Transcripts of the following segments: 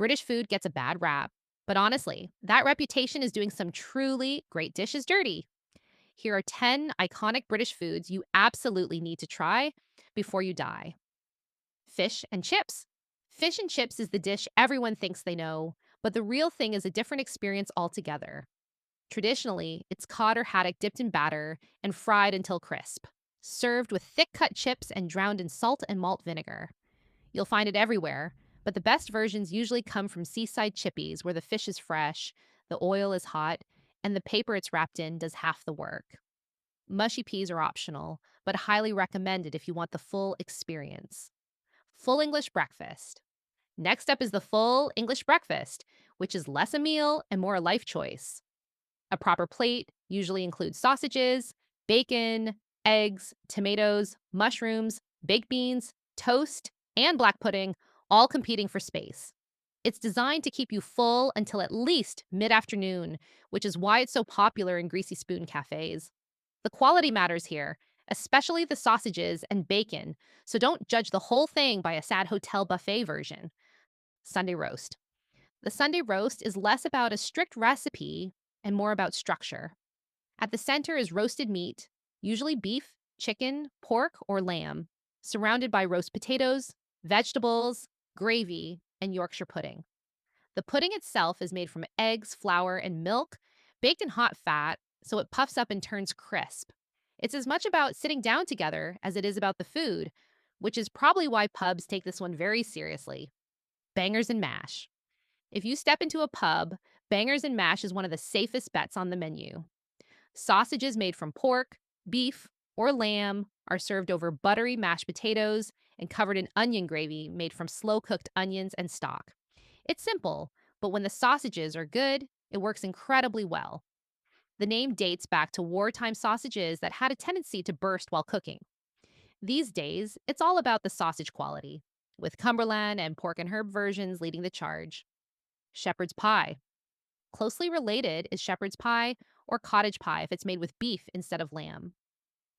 British food gets a bad rap, but honestly, that reputation is doing some truly great dishes dirty. Here are 10 iconic British foods you absolutely need to try before you die. Fish and chips. Fish and chips is the dish everyone thinks they know, but the real thing is a different experience altogether. Traditionally, it's cod or haddock dipped in batter and fried until crisp, served with thick cut chips and drowned in salt and malt vinegar. You'll find it everywhere, but the best versions usually come from seaside chippies where the fish is fresh, the oil is hot, and the paper it's wrapped in does half the work. Mushy peas are optional, but highly recommended if you want the full experience. Full English breakfast. Next up is the full English breakfast, which is less a meal and more a life choice. A proper plate usually includes sausages, bacon, eggs, tomatoes, mushrooms, baked beans, toast, and black pudding, all competing for space. It's designed to keep you full until at least mid afternoon, which is why it's so popular in greasy spoon cafes. The quality matters here, especially the sausages and bacon, so don't judge the whole thing by a sad hotel buffet version. Sunday roast. The Sunday roast is less about a strict recipe and more about structure. At the center is roasted meat, usually beef, chicken, pork, or lamb, surrounded by roast potatoes, vegetables, gravy, and Yorkshire pudding. The pudding itself is made from eggs, flour, and milk, baked in hot fat so it puffs up and turns crisp. It's as much about sitting down together as it is about the food, which is probably why pubs take this one very seriously. Bangers and mash. If you step into a pub, bangers and mash is one of the safest bets on the menu. Sausages made from pork, beef, or lamb are served over buttery mashed potatoes and covered in onion gravy made from slow cooked onions and stock. It's simple, but when the sausages are good, it works incredibly well. The name dates back to wartime sausages that had a tendency to burst while cooking. These days, it's all about the sausage quality, with Cumberland and pork and herb versions leading the charge. Shepherd's pie. Closely related is shepherd's pie or cottage pie if it's made with beef instead of lamb.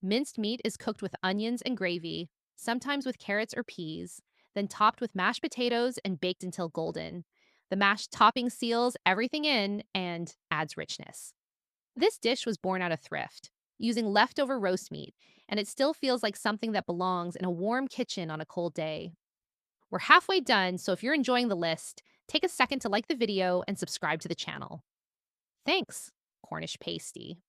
Minced meat is cooked with onions and gravy, sometimes with carrots or peas, then topped with mashed potatoes and baked until golden. The mashed topping seals everything in and adds richness. This dish was born out of thrift, using leftover roast meat, and it still feels like something that belongs in a warm kitchen on a cold day. We're halfway done, so if you're enjoying the list, take a second to like the video and subscribe to the channel. Thanks, Cornish Pasty.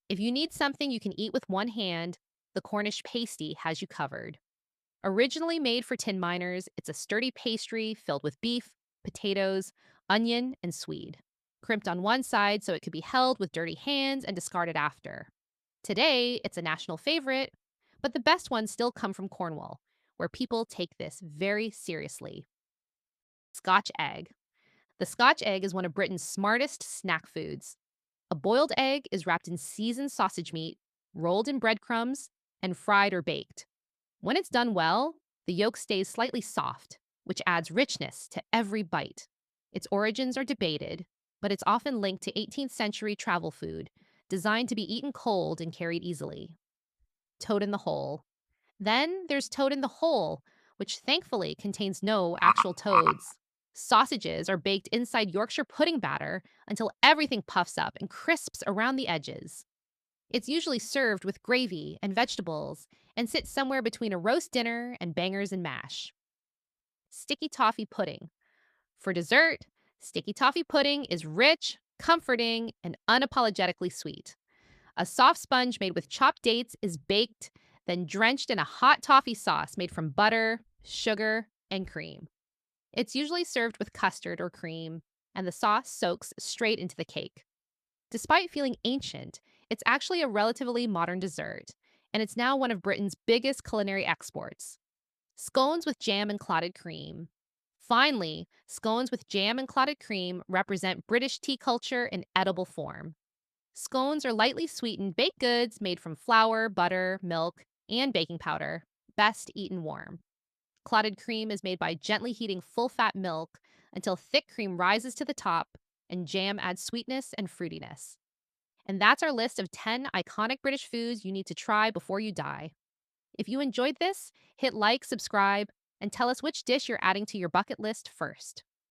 If you need something you can eat with one hand, the Cornish Pasty has you covered. Originally made for tin miners, it's a sturdy pastry filled with beef, potatoes, onion, and swede. Crimped on one side so it could be held with dirty hands and discarded after. Today, it's a national favorite, but the best ones still come from Cornwall, where people take this very seriously. Scotch egg. The Scotch egg is one of Britain's smartest snack foods. A boiled egg is wrapped in seasoned sausage meat, rolled in breadcrumbs, and fried or baked. When it's done well, the yolk stays slightly soft, which adds richness to every bite. Its origins are debated, but it's often linked to 18th century travel food, designed to be eaten cold and carried easily. Toad in the hole. Then there's toad in the hole, which thankfully contains no actual toads. Sausages are baked inside Yorkshire pudding batter until everything puffs up and crisps around the edges. It's usually served with gravy and vegetables and sits somewhere between a roast dinner and bangers and mash. Sticky toffee pudding. For dessert, sticky toffee pudding is rich, comforting, and unapologetically sweet. A soft sponge made with chopped dates is baked, then drenched in a hot toffee sauce made from butter, sugar, and cream. It's usually served with custard or cream, and the sauce soaks straight into the cake. Despite feeling ancient, it's actually a relatively modern dessert, and it's now one of Britain's biggest culinary exports. Scones with jam and clotted cream. Finally, scones with jam and clotted cream represent British tea culture in edible form. Scones are lightly sweetened baked goods made from flour, butter, milk, and baking powder, best eaten warm. Clotted cream is made by gently heating full-fat milk until thick cream rises to the top and jam adds sweetness and fruitiness. And that's our list of 10 iconic British foods you need to try before you die. If you enjoyed this, hit like, subscribe, and tell us which dish you're adding to your bucket list first.